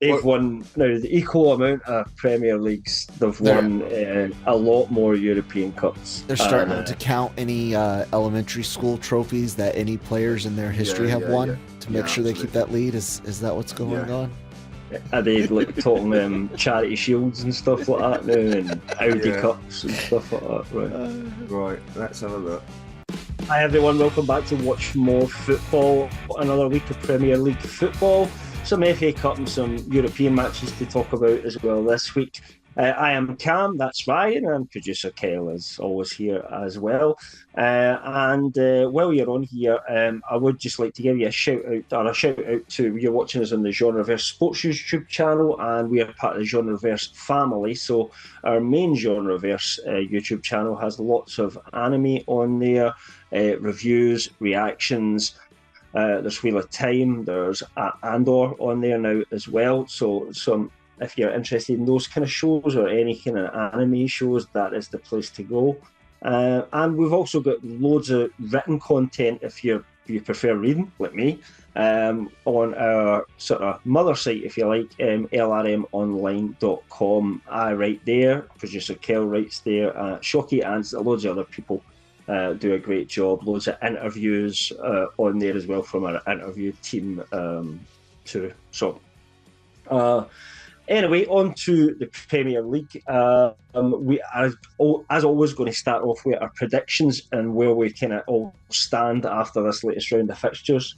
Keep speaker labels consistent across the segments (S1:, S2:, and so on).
S1: they've won now the equal amount of Premier Leagues. They've won a lot more European Cups.
S2: They're starting to count any elementary school trophies that any players in their history have won to make sure they keep that lead. Is that what's going on?
S1: Are they like talking charity shields and stuff like that now, and Audi Cups and stuff like that?
S3: Right, let's have a look.
S1: Hi everyone, welcome back to Watch More Football. Another week of Premier League football, some FA Cup and some European matches to talk about as well this week. I am Cam, that's Ryan, and producer Kyle is always here as well. And while you're on here, I would just like to give you a shout out to you're watching us on the Genreverse Sports YouTube channel, and we are part of the Genreverse family. So our main Genreverse YouTube channel has lots of anime on there, reviews, reactions. There's Wheel of Time, there's Andor on there now as well. So if you're interested in those kind of shows or any kind of anime shows, that is the place to go. And we've also got loads of written content if you prefer reading, like me, on our sort of mother site, if you like, lrmonline.com. I write there, producer Kel writes there, Shocky and loads of other people do a great job. Loads of interviews on there as well from our interview team too. So, anyway, on to the Premier League. We are, as always, going to start off with our predictions and where we kind of all stand after this latest round of fixtures.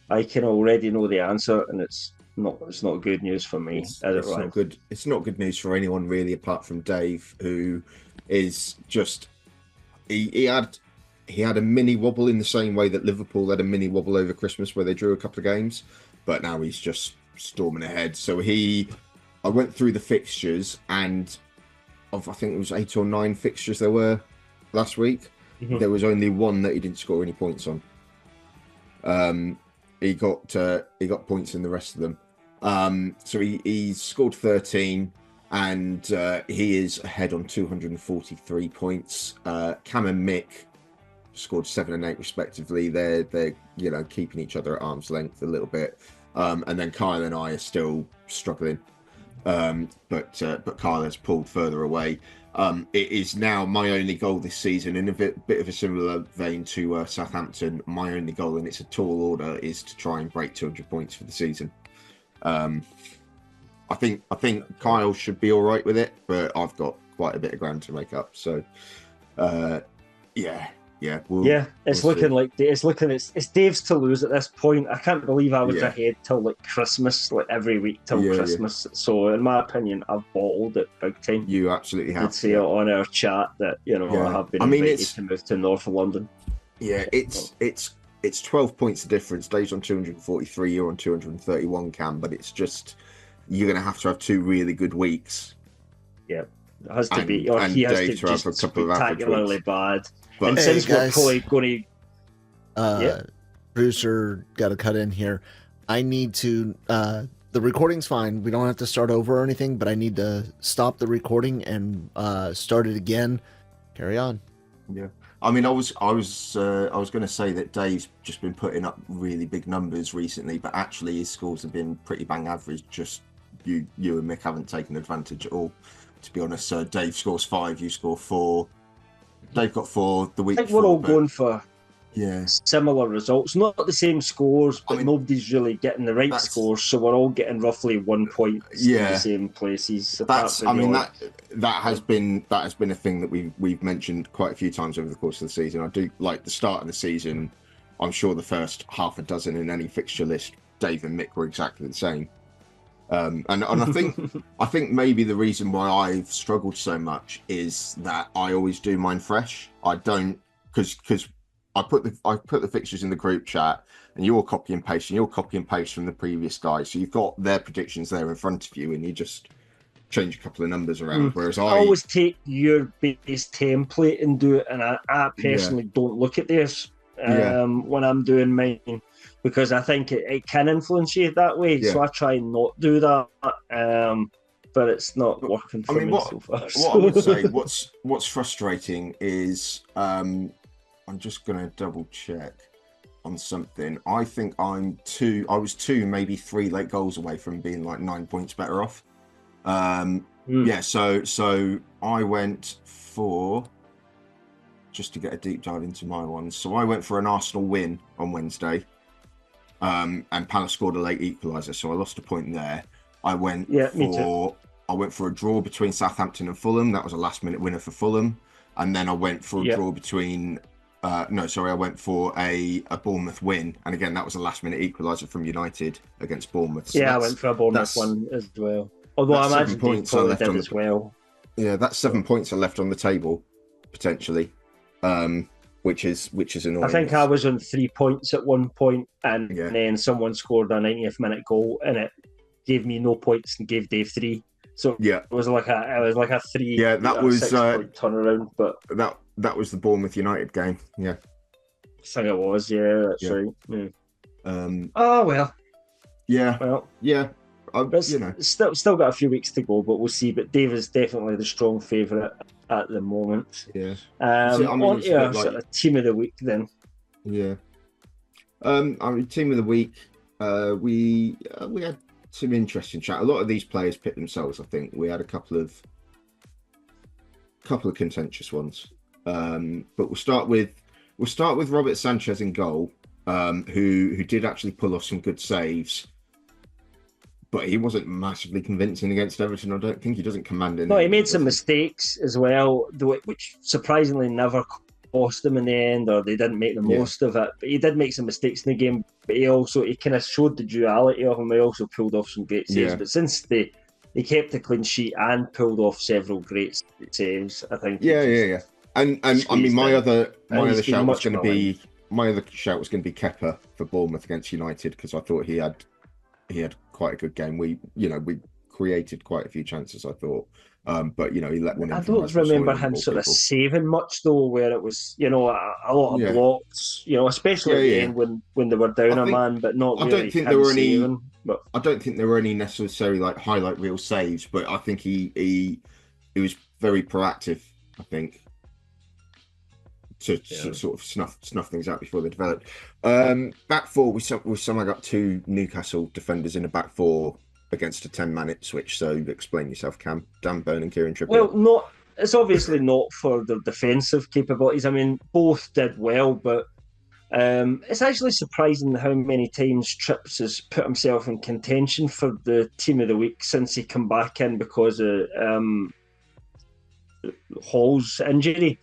S1: I can already know the answer, and it's not good news for me.
S3: It's not good. It's not good news for anyone really, apart from Dave, who is just he had a mini wobble in the same way that Liverpool had a mini wobble over Christmas where they drew a couple of games, but now he's just storming ahead. So I went through the fixtures, and I think it was 8 or 9 fixtures there were last week. Mm-hmm. There was only one that he didn't score any points on. He got points in the rest of them. So he scored 13, and he is ahead on 243 points. Cam and Mick scored 7 and 8 respectively. They're keeping each other at arm's length a little bit. And then Kyle and I are still struggling, but Kyle has pulled further away. It is now my only goal this season, in a bit of a similar vein to Southampton. My only goal, and it's a tall order, is to try and break 200 points for the season. I think Kyle should be all right with it, but I've got quite a bit of ground to make up. So, it's Dave's to lose at this point. I can't believe I was ahead till like Christmas, like every week till Christmas. So in my opinion, I've bottled it big time. You absolutely have.
S1: I'd say it on our chat that I have been invited to move to North London.
S3: Yeah, it's 12 points of difference. Dave's on 243, you're on 231, Cam. But it's just you're going to have 2 really good weeks.
S1: Yeah, it has to be. Or he has to just have a couple spectacularly bad.
S2: But
S1: and since we're probably going
S2: to, producer, got to cut in here. I need to. The recording's fine. We don't have to start over or anything. But I need to stop the recording and start it again. Carry on.
S3: Yeah. I mean, I was going to say that Dave's just been putting up really big numbers recently, but actually his scores have been pretty bang average. Just you and Mick haven't taken advantage at all, to be honest. So Dave scores 5, you score 4. Dave got 4 the week.
S1: I think we're all going for
S3: Yeah.
S1: Similar results, not the same scores, but nobody's really getting the right scores, so we're all getting roughly 1 point in the same places. So
S3: that has been a thing that we've mentioned quite a few times over the course of the season. I do like the start of the season. I'm sure the first half a dozen in any fixture list, Dave and Mick were exactly the same. And I think maybe the reason why I've struggled so much is that I always do mine fresh. I don't because I put the fixtures in the group chat, and you're copy and paste from the previous guys. So you've got their predictions there in front of you, and you just change a couple of numbers around. Whereas I
S1: always take your base template and do it, and I personally don't look at this when I'm doing mine, because I think it can influence you that way. So I try and not do that. But it's not working for me so far.
S3: What I would say, what's frustrating is I'm just going to double check. on something. I think I was 2, maybe 3 late goals away from being like 9 points better off. Yeah, so I went for, just to get a deep dive into my ones. So I went for an Arsenal win on Wednesday, and Palace scored a late equaliser, so I lost a point there. I went for a draw between Southampton and Fulham. That was a last-minute winner for Fulham, and then I went for a draw between. I went for a Bournemouth win, and again that was a last-minute equaliser from United against Bournemouth. So
S1: I went for a Bournemouth one as well. Although I imagine Dave probably did as well. Yeah,
S3: that's 7 points are left on the table, potentially, which is annoying.
S1: I think I was on 3 points at one point, and then someone scored a 90th minute goal, and it gave me no points and gave Dave 3. So it was like a 3.
S3: Yeah, that was
S1: 6 point turnaround, but
S3: that was the Bournemouth United game. Yeah,
S1: I think it was. Yeah, that's right. Yeah. Oh well.
S3: Yeah.
S1: Well.
S3: Yeah.
S1: Still got a few weeks to go, but we'll see. But Dave is definitely the strong favourite at the moment.
S3: Yeah.
S1: Sort of team of the week then.
S3: Yeah. Team of the week. We had some interesting chat. A lot of these players picked themselves. I think we had a couple of contentious ones. But we'll start with Robert Sanchez in goal, who did actually pull off some good saves. But he wasn't massively convincing against Everton. I don't think he doesn't command it.
S1: No, he made some mistakes as well, which surprisingly never cost him in the end, or they didn't make the most of it. But he did make some mistakes in the game. But he kind of showed the duality of him. He also pulled off some great saves. But since they kept the clean sheet and pulled off several great saves, I think.
S3: Yeah. And I mean, my other shout was going to be Kepa for Bournemouth against United, because I thought he had quite a good game. We created quite a few chances, I thought, but he let one in.
S1: I don't remember him sort of saving much though, where it was a lot of blocks, especially at the end when they were down a man, but not really.
S3: I don't think there were any. I don't think there were any necessarily like highlight reel saves, but I think he was very proactive. I think. To sort of snuff things out before they developed. Back four, we somehow got 2 Newcastle defenders in a back four against a 10-man Ipswich. So explain yourself, Cam. Dan Burn and Kieran Trippier.
S1: Well, it's obviously not for their defensive capabilities. I mean, both did well, but it's actually surprising how many times Trips has put himself in contention for the team of the week since he come back in because of Hall's injury.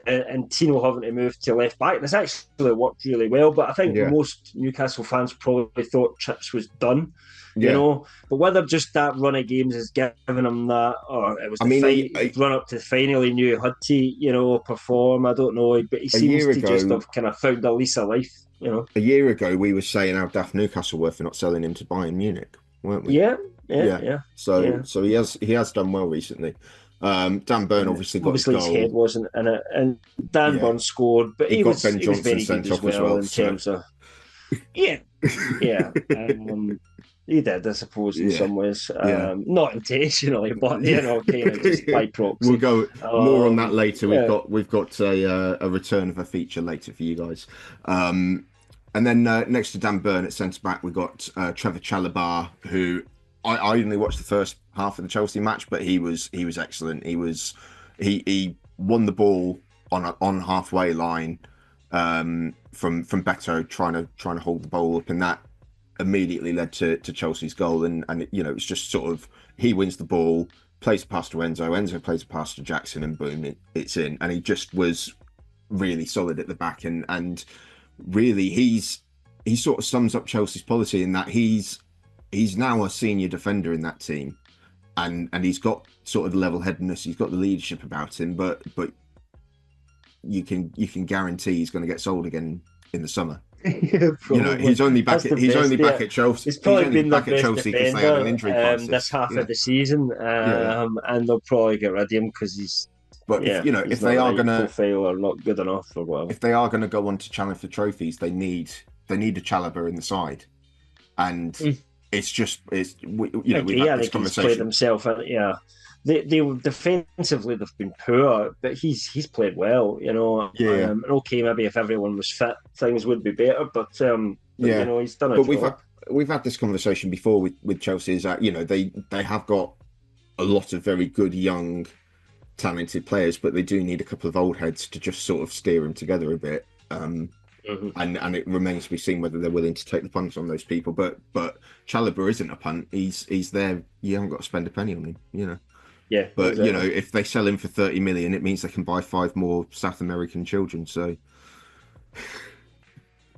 S1: And Tino having to move to left back. This actually worked really well, but I think most Newcastle fans probably thought Chips was done, But whether just that run of games is giving him that, or it was run up to the final, he knew he had to, perform. I don't know, but he seems to just have kind of found a lease of life,
S3: A year ago, we were saying how daft Newcastle were for not selling him to Bayern Munich, weren't we?
S1: Yeah.
S3: So he has done well recently. Dan Burn obviously got his goal.
S1: His head wasn't in it, and Dan Burn scored, but he was very good as well in terms of. He did, I suppose, in some ways. Not intentionally, but kind of just by proxy.
S3: We'll go more on that later. We've got a return of a feature later for you guys. And then next to Dan Burn at centre back, we got Trevor Chalobah, who. I only watched the first half of the Chelsea match, but he was excellent. He won the ball on halfway line from Beto trying to hold the ball up, and that immediately led to Chelsea's goal. And it's just sort of he wins the ball, plays a pass to Enzo plays a pass to Jackson, and boom, it's in. And he just was really solid at the back, and really he sort of sums up Chelsea's policy in that he's now a senior defender in that team, and he's got sort of the level-headedness, he's got the leadership about him, but you can guarantee he's going to get sold again in the summer. He's only back at Chelsea.
S1: He's probably been
S3: back
S1: the
S3: at
S1: best
S3: Chelsea because they had an injury crisis
S1: this half of the season, and they'll probably get rid of him because he's.
S3: But if they are going to
S1: fail or not good enough or whatever,
S3: if they are going to go on to challenge for trophies, they need a Chalobah in the side, and. It's just, we had this conversation.
S1: He's played himself, they defensively they've been poor, but he's played well, you know.
S3: Yeah.
S1: And okay, maybe if everyone was fit, things would be better. But
S3: Yeah.
S1: you know, he's done a
S3: But
S1: job.
S3: we've had this conversation before with Chelsea. Is that, you know, they have got a lot of very good young, talented players, but they do need a couple of old heads to just sort of steer them together a bit. And it remains to be seen whether they're willing to take the punt on those people. But Chalobah isn't a punt. He's there. You haven't got to spend a penny on him, you know.
S1: Yeah,
S3: but
S1: exactly.
S3: you know, if they sell him for 30 million, it means they can buy 5 more South American children. So,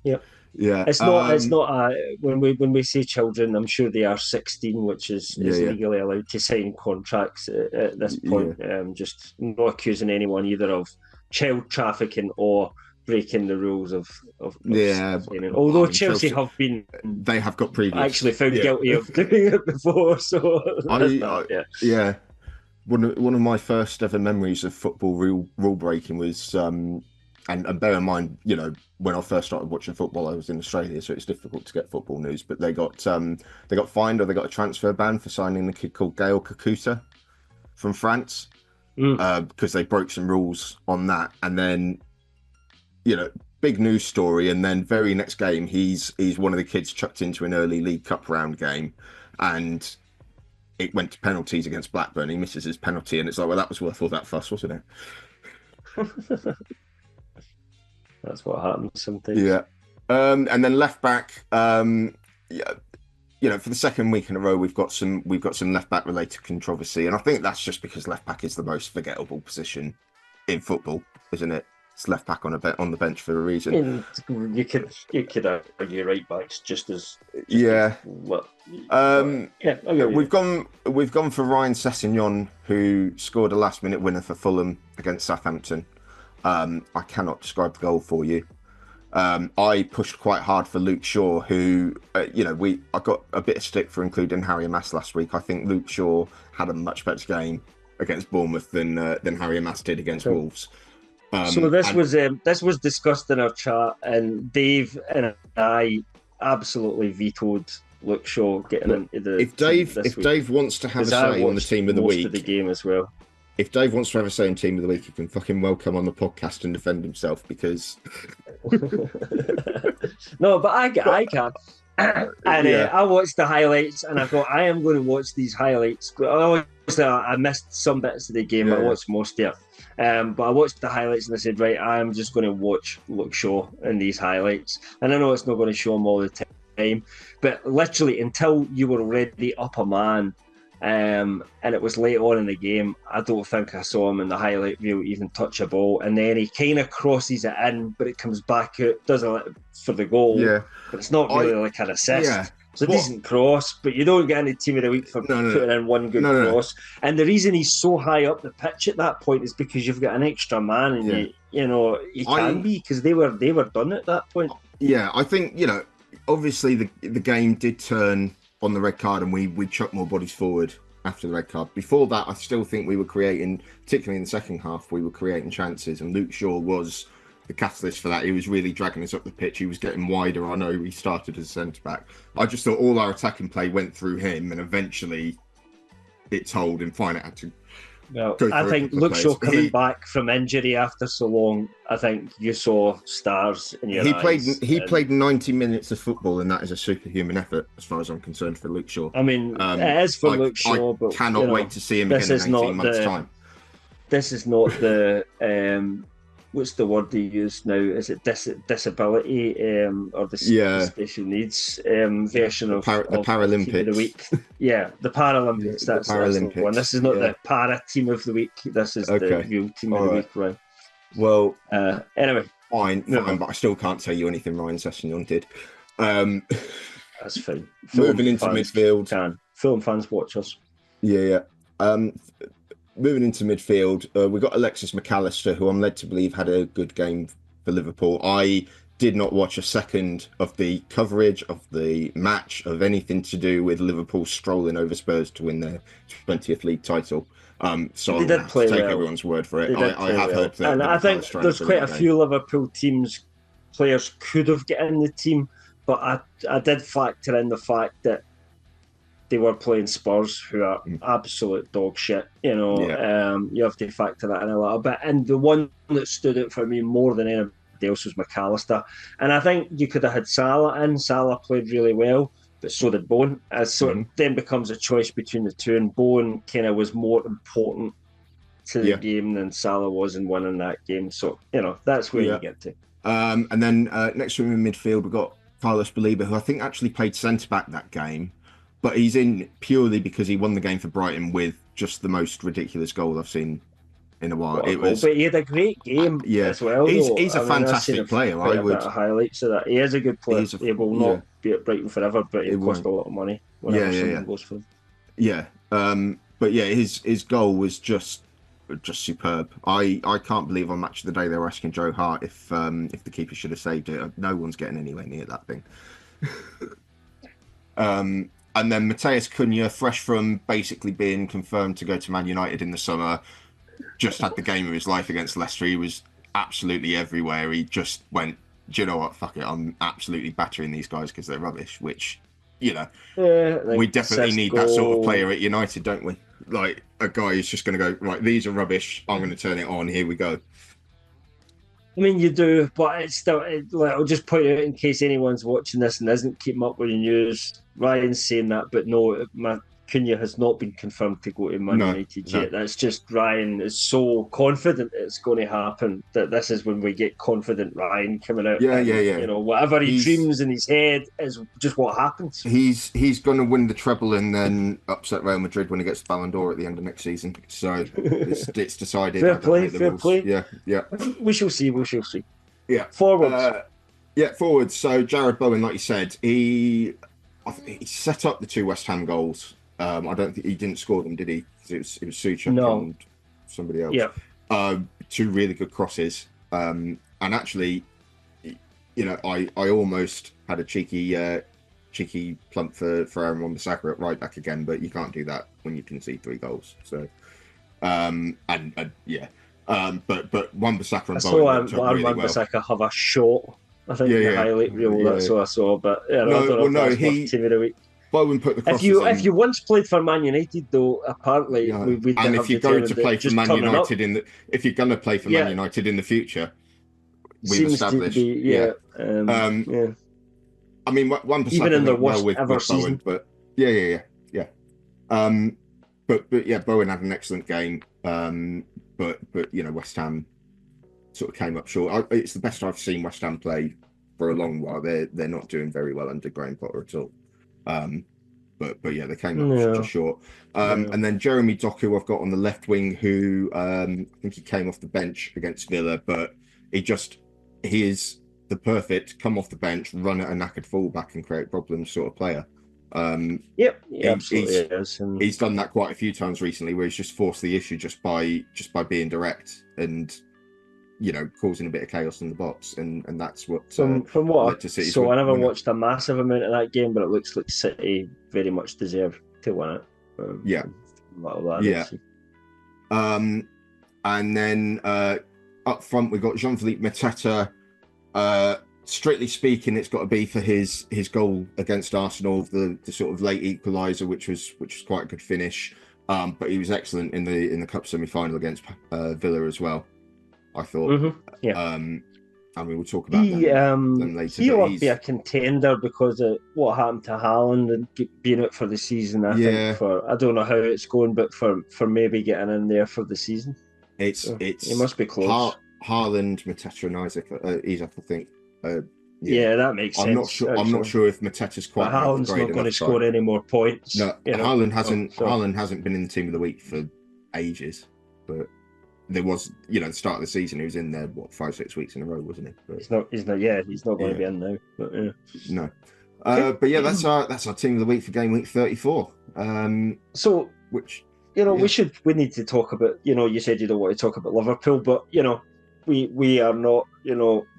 S1: yeah, It's not when we say children, I'm sure they are 16, which is legally allowed to sign contracts at this point. Just not accusing anyone either of child trafficking or breaking the rules of although Chelsea have been,
S3: they have got previous
S1: actually found guilty of doing it before. So
S3: one of my first ever memories of football rule breaking was and bear in mind, you know, when I first started watching football, I was in Australia, so it's difficult to get football news. But they got fined, or they got a transfer ban for signing the kid called Gaël Kakuta from France because they broke some rules on that. And then, you know, big news story. And then very next game, he's one of the kids chucked into an early League Cup round game, and it went to penalties against Blackburn. He misses his penalty, and it's like, well, that was worth all that fuss, wasn't it?
S1: That's what happens sometimes.
S3: Yeah. And then left back, you know, for the second week in a row, we've got some left back related controversy, and I think that's just because left back is the most forgettable position in football, isn't it? It's left back on the bench for a reason.
S1: You could argue right back's just as
S3: We've gone for Ryan Sessegnon, who scored a last minute winner for Fulham against Southampton. I cannot describe the goal for you. I pushed quite hard for Luke Shaw, who, you know, I got a bit of stick for including Harry Amass last week. I think Luke Shaw had a much better game against Bournemouth than Harry Amass did against Wolves.
S1: So this was discussed in our chat, and Dave and I absolutely vetoed Luke Shaw getting into the.
S3: If Dave wants to have a say on the team of the week,
S1: of the game as well.
S3: If Dave wants to have a say in team of the week, he can fucking welcome on the podcast and defend himself, because.
S1: No, but I can. And I watched the highlights, and I thought, I am going to watch these highlights. I missed some bits of the game. I watched most of it. But I watched the highlights, and I said, right, I'm just going to watch Luke Shaw in these highlights. And I know it's not going to show him all the time, but literally until you were already up a man, and it was late on in the game, I don't think I saw him in the highlight reel even touch a ball. And then he kind of crosses it in, but it comes back out, does it for the goal. Yeah. But it's not really like an assist. Yeah. It's a decent cross, but you don't get any team of the week for putting in one good cross. And the reason he's so high up the pitch at that point is because you've got an extra man, and you can be, because they were done at that point.
S3: Yeah, I think, you know, obviously the game did turn on the red card, and we chucked more bodies forward after the red card. Before that, I still think we were creating, particularly in the second half, we were creating chances, and Luke Shaw was the catalyst for that. He was really dragging us up the pitch. He was getting wider. I know he started as centre-back. I just thought all our attacking play went through him, and eventually it told him, fine, it had to
S1: I think Luke Shaw coming back from injury after so long, I think you saw stars in your eyes.
S3: He played 90 minutes of football, and that is a superhuman effort as far as I'm concerned for Luke Shaw.
S1: I mean, it is for Luke Shaw, but
S3: I cannot wait to see him again in 18 months' time.
S1: This is not the what's the word they use now? Is it disability or the special needs version of
S3: the Paralympics
S1: team of the week? Yeah, the Paralympics. That's the one. This is not the para team of the week. This is the real team of the week, right?
S3: Well,
S1: anyway,
S3: fine, but I still can't tell you anything Ryan Sessegnon did.
S1: That's fine.
S3: Moving into midfield,
S1: Fulham fans watch us.
S3: Yeah. Moving into midfield, we've got Alexis McAllister, who I'm led to believe had a good game for Liverpool. I did not watch a second of the coverage of the match, of anything to do with Liverpool strolling over Spurs to win their 20th league title. So
S1: they did play
S3: take
S1: well.
S3: Everyone's word for it. I have heard that.
S1: And I think there's quite a few Liverpool players could have got in the team, but I did factor in the fact that they were playing Spurs, who are absolute dog shit. You have to factor that in a little bit. And the one that stood out for me more than anybody else was McAllister. And I think you could have had Salah in. Salah played really well, but so did Bowen. So it then becomes a choice between the two, and Bowen kind of was more important to the game than Salah was in winning that game. So, that's where you get to.
S3: And then next to him in midfield, we've got Carlos Baleba, who I think actually played centre-back that game, but he's in purely because he won the game for Brighton with just the most ridiculous goal I've seen in a while.
S1: But he had a great game as well.
S3: He's a fantastic player.
S1: I would highlights of that. He is a good player. He will not be at Brighton forever, but he'll cost a lot of money whenever someone goes for him.
S3: Yeah, but yeah, his goal was just superb. I can't believe on Match of the Day they were asking Joe Hart if the keeper should have saved it. No one's getting anywhere near that thing. And then Mateus Cunha, fresh from basically being confirmed to go to Man United in the summer, just had the game of his life against Leicester. He was absolutely everywhere. He just went, do you know what? Fuck it. I'm absolutely battering these guys because they're rubbish, which, we definitely need that sort of player at United, don't we? Like a guy who's just going to go, right, these are rubbish. I'm going to turn it on. Here we go.
S1: I mean, you do, but it's still, I'll just point out in case anyone's watching this and isn't keeping up with the news, Ryan's saying that, but no, Cunha has not been confirmed to go to Man United yet. That's just Ryan is so confident it's going to happen that this is when we get confident Ryan coming out.
S3: Yeah.
S1: Whatever he dreams in his head is just what happens.
S3: He's going to win the treble and then upset Real Madrid when he gets the Ballon d'Or at the end of next season. So it's decided.
S1: Fair play.
S3: Yeah.
S1: We shall see.
S3: Yeah.
S1: Forwards.
S3: So Jared Bowen, like you said, he set up the two West Ham goals. I don't think he didn't score them, did he? It was Suchek and somebody else.
S1: Yeah.
S3: Two really good crosses. And actually, I almost had a cheeky plump for Aaron Wan-Bissaka at right back again, but you can't do that when you concede 3 goals. So, but Wan-Bissaka and Bowen looked up really well.
S1: Wan-Bissaka have a shot. I think the highlight reel. That's what I saw. But I don't know if that's worth TV of the week.
S3: Bowen put the crosses
S1: if you once played for Man United, though, apparently we
S3: and if you're going to play for Man United if you're going to play for Man United in the future, we've established. I mean, Wan-Bissaka
S1: even in the worst
S3: with
S1: ever season,
S3: but yeah. But yeah, Bowen had an excellent game. But West Ham sort of came up short. It's the best I've seen West Ham play for a long while. They're not doing very well under Graham Potter at all. But yeah, they came up just short. And then Jeremy Doku I've got on the left wing, who I think he came off the bench against Villa, but he is the perfect come off the bench, run at a knackered fullback and create problems sort of player.
S1: Absolutely is. And
S3: he's done that quite a few times recently, where he's just forced the issue just by being direct and causing a bit of chaos in the box, and that's what
S1: from what so I never watched a massive amount of that game, but it looks like City very much deserve to win it.
S3: And then up front we've got Jean-Philippe Mateta. Strictly speaking, it's got to be for his goal against Arsenal, the sort of late equaliser, which was quite a good finish. But he was excellent in the cup semi-final against Villa as well, I thought. And we will talk about them later.
S1: He ought to be a contender because of what happened to Haaland and being out for the season. I think I don't know how it's going, but for maybe getting in there for the season, he must be close.
S3: Haaland, Mateta, and Isaac, I think.
S1: That makes sense.
S3: I'm not sure if Mateta's quite.
S1: But Haaland's not going to score any more points.
S3: No, Haaland hasn't been in the team of the week for ages, but. There was, the start of the season, he was in there, 5-6 weeks in a row, wasn't he? But,
S1: he's not going to be in now. But,
S3: no. But yeah, that's our team of the week for game week 34.
S1: We need to talk about, you said you don't want to talk about Liverpool, but, we are not,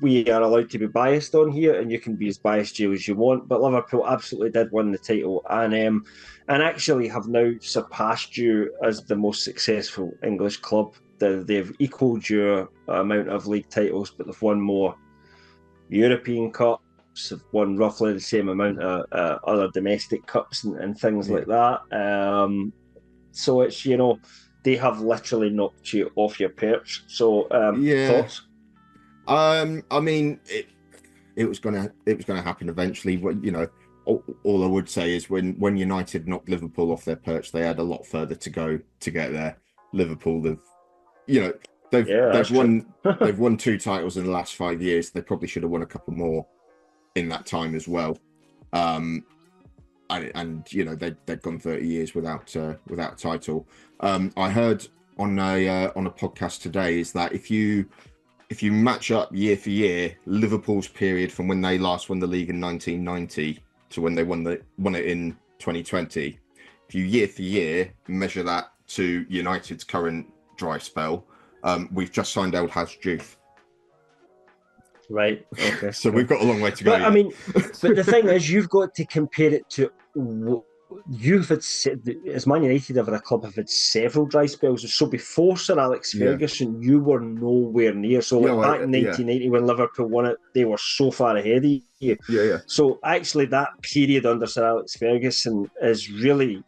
S1: we are allowed to be biased on here, and you can be as biased, Joe, as you want, but Liverpool absolutely did win the title and actually have now surpassed you as the most successful English club. They've equalled your amount of league titles, but they've won more European Cups, Cups, have won roughly the same amount of other domestic cups and things like that. So it's, they have literally knocked you off your perch. So thoughts?
S3: I mean, it was gonna happen eventually. All I would say is when United knocked Liverpool off their perch, they had a lot further to go to get there. Liverpool they've won 2 titles in the last 5 years. They probably should have won a couple more in that time as well. And they've gone 30 years without a title. I heard on a podcast today is that if you match up year for year Liverpool's period from when they last won the league in 1990 to when they won it in 2020, if you year for year measure that to United's current dry spell, we've just signed El Hadj Diouf.
S1: Right. Okay.
S3: So we've got a long way to go.
S1: But, I mean, but the thing is, you've got to compare it to. As Man United have a club have had several dry spells. So before Sir Alex Ferguson, you were nowhere near. So back in 1990 when Liverpool won it, they were so far ahead of you.
S3: Yeah.
S1: So actually, that period under Sir Alex Ferguson is really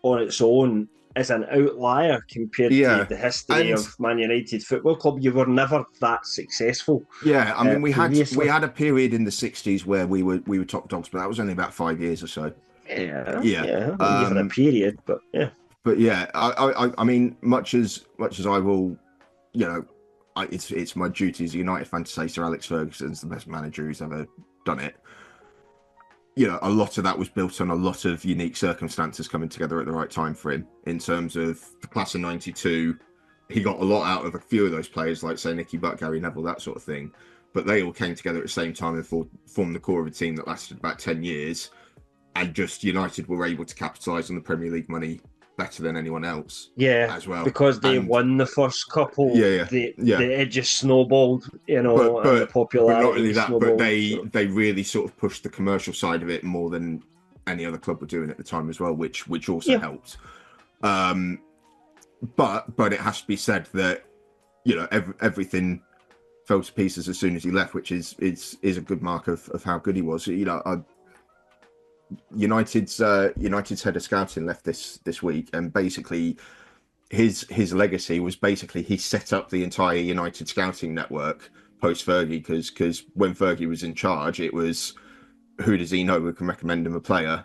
S1: on its own as an outlier compared to the history of Man United Football Club. You were never that successful.
S3: Yeah, I mean, we had a period in the 60s where we were top dogs, but that was only about 5 years or so.
S1: Yeah. Even a period, but yeah.
S3: But yeah, I mean, much as I will, it's my duty as a United fan to say Sir Alex Ferguson's the best manager who's ever done it. A lot of that was built on a lot of unique circumstances coming together at the right time for him. In terms of the class of '92, he got a lot out of a few of those players, like say Nicky Butt, Gary Neville, that sort of thing. But they all came together at the same time and formed the core of a team that lasted about 10 years. And just United were able to capitalise on the Premier League money better than anyone else.
S1: Yeah,
S3: as well,
S1: because they won the first couple. It just snowballed, and the popularity.
S3: But not only that, but they really sort of pushed the commercial side of it more than any other club were doing at the time as well, which also helped. But it has to be said that everything fell to pieces as soon as he left, which is a good mark of how good he was. United's head of scouting left this week, and basically his legacy was basically he set up the entire United scouting network post Fergie, because when Fergie was in charge, it was who does he know who can recommend him a player,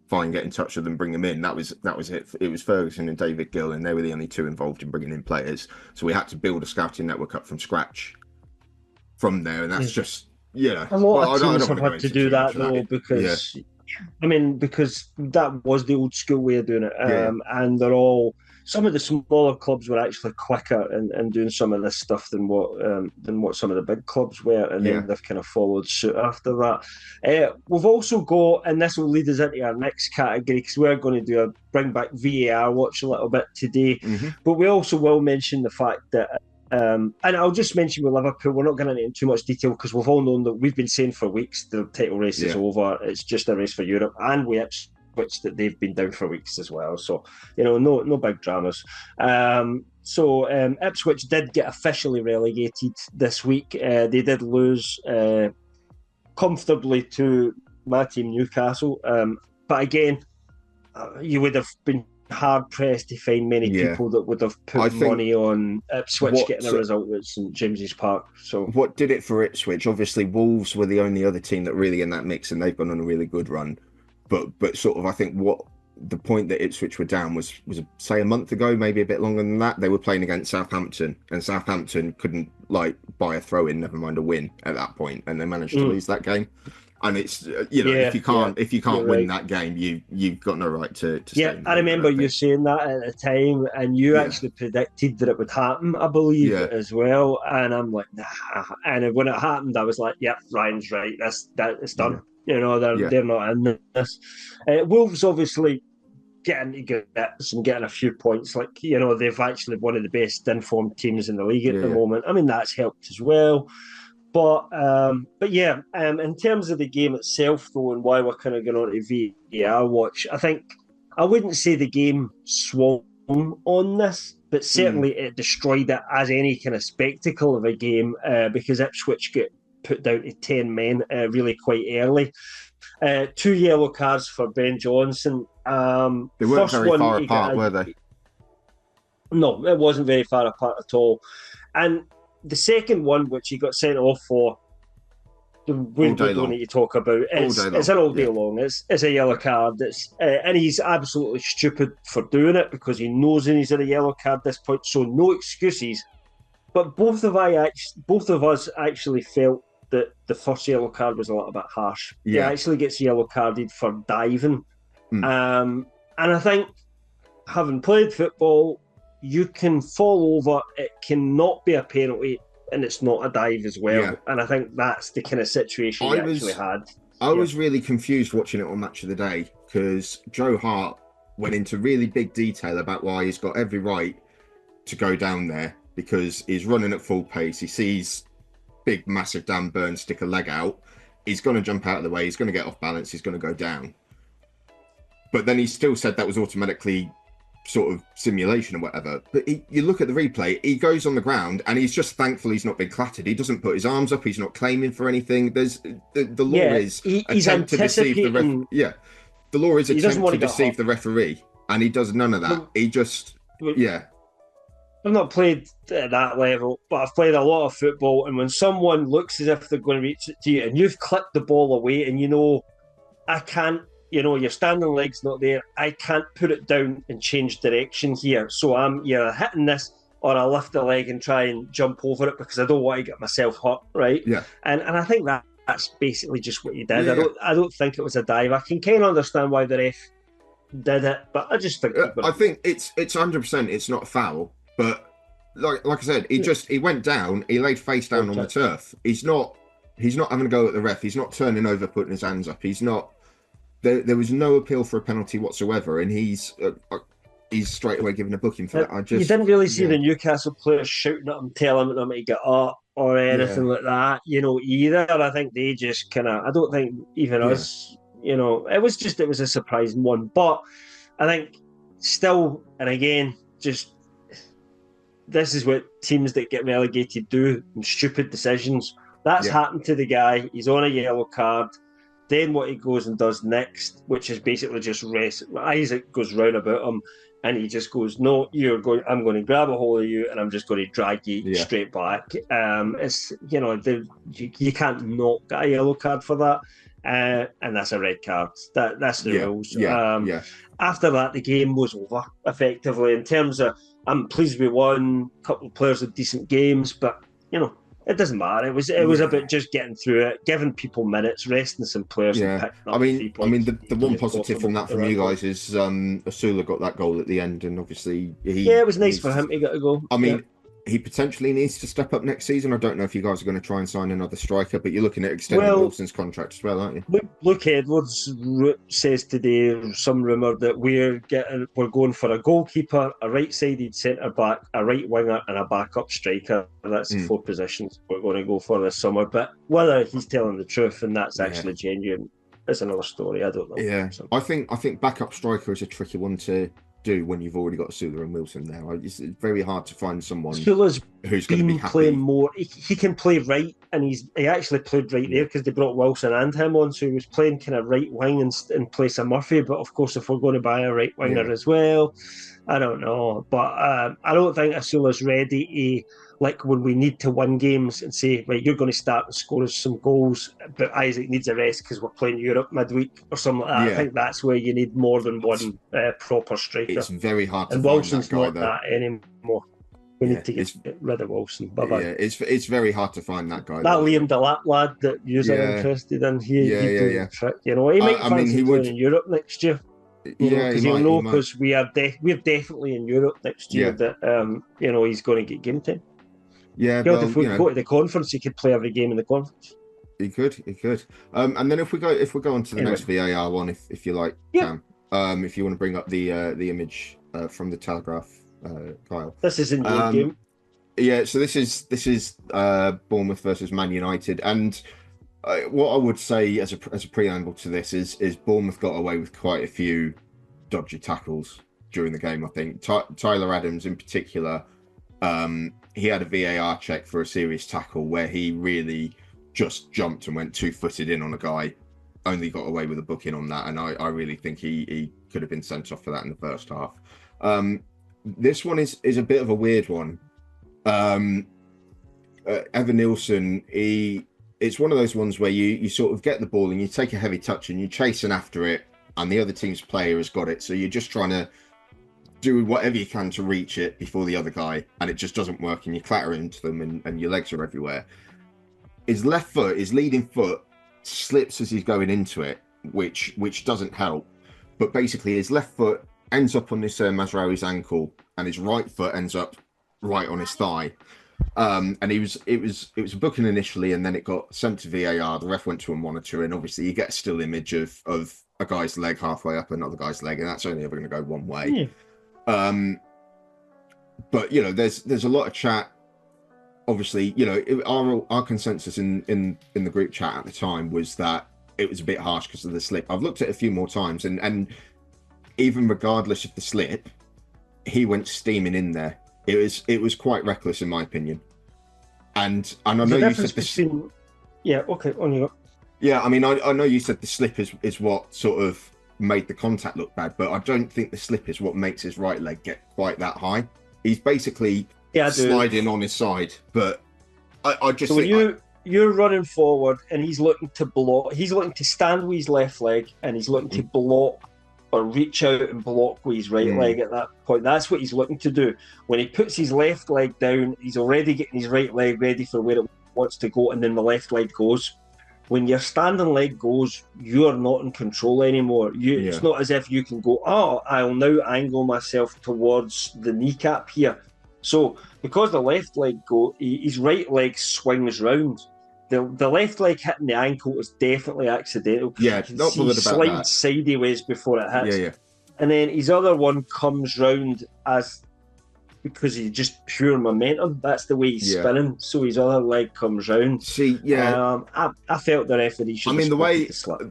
S3: fine, get in touch with them, bring them in. That was it. It was Ferguson and David Gill, and they were the only two involved in bringing in players. So we had to build a scouting network up from scratch from there, and that's just. Yeah,
S1: a lot of teams have had to do that though, because because that was the old school way of doing it, and some of the smaller clubs were actually quicker in doing some of this stuff than what some of the big clubs were, and then they've kind of followed suit after that. We've also got, and this will lead us into our next category, because we're going to bring back VAR Watch a little bit today, but we also will mention the fact that. And I'll just mention with Liverpool, we're not going into too much detail because we've all known that we've been saying for weeks the title race is over. It's just a race for Europe, and we Ipswich that they've been down for weeks as well. So no big dramas. Ipswich did get officially relegated this week. They did lose comfortably to my team Newcastle, but again, you would have been hard pressed to find many people that would have put money on Ipswich getting a result at St James's Park. So
S3: what did it for Ipswich? Obviously, Wolves were the only other team that really in that mix, and they've gone on a really good run. But sort of, I think what the point that Ipswich were down was say a month ago, maybe a bit longer than that. They were playing against Southampton, and Southampton couldn't buy a throw in, never mind a win at that point, and they managed to lose that game. And it's if you can't win that game, you've got no right to stay.
S1: I remember you saying that at the time, and you actually predicted that it would happen, I believe, as well. And I'm like, nah. And when it happened, I was like, yeah, Ryan's right. It's done. They're not in this. Wolves obviously getting to get and getting a few points. They've actually one of the best informed teams in the league at the moment. I mean, that's helped as well. But in terms of the game itself, though, and why we're kind of going on to VAR Watch, I think I wouldn't say the game swung on this, but certainly it destroyed it as any kind of spectacle of a game because Ipswich get put down to 10 men really quite early. 2 yellow cards for Ben Johnson.
S3: They weren't very far apart, were they?
S1: No, it wasn't very far apart at all. And the second one, which he got sent off for, we don't need to talk about. It's an all day long. It's a yellow card. And he's absolutely stupid for doing it because he knows he's in a yellow card at this point. So no excuses. But both of us actually felt that the first yellow card was a little bit harsh. He actually gets yellow carded for diving. And I think, having played football, you can fall over. It cannot be a penalty. And it's not a dive as well. Yeah. And I think that's the kind of situation he actually had.
S3: I was really confused watching it on Match of the Day because Joe Hart went into really big detail about why he's got every right to go down there because he's running at full pace. He sees big, massive Dan Burns stick a leg out. He's going to jump out of the way. He's going to get off balance. He's going to go down. But then he still said that was automatically sort of simulation or whatever, but you look at the replay, he goes on the ground and he's just thankful he's not been clattered. He doesn't put his arms up, he's not claiming for anything. There's the law is attempt to deceive the referee. The law is attempt to deceive the referee, and he does none of that. He just I've
S1: not played at that level, but I've played a lot of football, and when someone looks as if they're going to reach it to you and you've clipped the ball away and I can't, your standing leg's not there. I can't put it down and change direction here. So I'm either hitting this or I lift the leg and try and jump over it because I don't want to get myself hurt, right?
S3: Yeah.
S1: And I think that's basically just what he did. Yeah. I don't think it was a dive. I can kind of understand why the ref did it, but I just think...
S3: I think it's 100%, it's not a foul, but like I said, he went down, he laid face down on the turf. He's not having a go at the ref. He's not turning over, putting his hands up. He's not... There was no appeal for a penalty whatsoever, and he's straight away given a booking for that.
S1: You didn't really see the Newcastle players shouting at him, telling them to get up or anything like that, either. I think they just kind of... I don't think even us, it was a surprising one. But I think still, and again, just this is what teams that get relegated do, stupid decisions. That's happened to the guy. He's on a yellow card. Then what he goes and does next, which is basically just rest. Isaac goes round about him and he just goes, no, I'm going to grab a hold of you and I'm just going to drag you straight back. It's, you can't not get a yellow card for that. And that's a red card. That's the rules. After that, the game was over, effectively. In terms of, I'm pleased we won, a couple of players with decent games, but, it doesn't matter. It was about just getting through it, giving people minutes, resting some players. And picking up
S3: the one positive from you guys is Asula got that goal at the end, and obviously
S1: it was nice for him to get a goal.
S3: He potentially needs to step up next season. I don't know if you guys are going to try and sign another striker, but you're looking at extending Wilson's contract as well, aren't you?
S1: Luke Edwards says today, some rumour that we're going for a goalkeeper, a right-sided centre-back, a right winger and a backup striker. That's the 4 positions we're going to go for this summer. But whether he's telling the truth and that's actually genuine is another story. I don't know.
S3: Yeah, so. I think backup striker is a tricky one to do when you've already got Asula and Wilson there. It's very hard to find someone who's going to be happy.
S1: Playing more. He can play right, and he actually played right there because they brought Wilson and him on, so he was playing kind of right wing in place of Murphy. But of course, if we're going to buy a right winger as well, I don't know. But I don't think Asula's ready to, like when we need to win games and say, right, you're going to start and score us some goals, but Isaac needs a rest because we're playing Europe midweek or something like that. I think that's where you need more than one proper striker.
S3: It's very hard to
S1: and
S3: find
S1: Wilson's
S3: that guy,
S1: not that anymore. We need to get rid of Wilson. Bye-bye.
S3: Yeah, it's very hard to find that guy.
S1: That Liam Delap lad that you're interested in, he trick. He might fancy playing in Europe next year. Because he'll know, because we're definitely in Europe next year that he's going to get game time.
S3: Yeah,
S1: if we go to the conference, he could play every game in the conference.
S3: He could. And then if we go on to the next VAR one, if you like, Cam. If you want to bring up the image from the Telegraph, Kyle.
S1: This is in your game.
S3: Yeah, so this is Bournemouth versus Man United, and what I would say as a preamble to this is Bournemouth got away with quite a few dodgy tackles during the game. I think Tyler Adams in particular. He had a VAR check for a serious tackle where he really just jumped and went 2-footed in on a guy, only got away with a booking on that, and I really think he could have been sent off for that in the first half. This one is a bit of a weird one. Evan Nilsson, it's one of those ones where you sort of get the ball and you take a heavy touch and you're chasing after it, and the other team's player has got it, so you're just trying to do whatever you can to reach it before the other guy, and it just doesn't work, and you clatter into them, and your legs are everywhere. His left foot, his leading foot, slips as he's going into it, which doesn't help. But basically, his left foot ends up on this Mazraoui's ankle, and his right foot ends up right on his thigh. And it was a booking initially, and then it got sent to VAR. The ref went to a monitor, and obviously you get a still image of a guy's leg halfway up another guy's leg, and that's only ever going to go one way. Yeah. But there's a lot of chat. Obviously, our consensus in the group chat at the time was that it was a bit harsh because of the slip. I've looked at it a few more times, and even regardless of the slip, he went steaming in there. It was quite reckless in my opinion. And I know you said this.
S1: Yeah. Okay. On you go.
S3: Yeah. I mean, I know you said the slip is what sort of made the contact look bad, but I don't think the slip is what makes his right leg get quite that high. He's basically sliding on his side, but I just
S1: so
S3: think
S1: when you're running forward and he's looking to block, he's looking to stand with his left leg, and he's looking to block or reach out and block with his right leg at that point. That's what he's looking to do. When he puts his left leg down, he's already getting his right leg ready for where it wants to go, and then the left leg goes. When your standing leg goes, you're not in control anymore. It's not as if you can go, I'll now angle myself towards the kneecap here. So because the left leg his right leg swings round. The left leg hitting the ankle is definitely accidental.
S3: Yeah, not bothered about that.
S1: Slides sideways before it hits.
S3: Yeah.
S1: And then his other one comes round because he's just pure momentum. That's the way he's spinning. So his other leg comes round.
S3: See, yeah.
S1: I felt the referee should.
S3: I mean, the way.
S1: The slip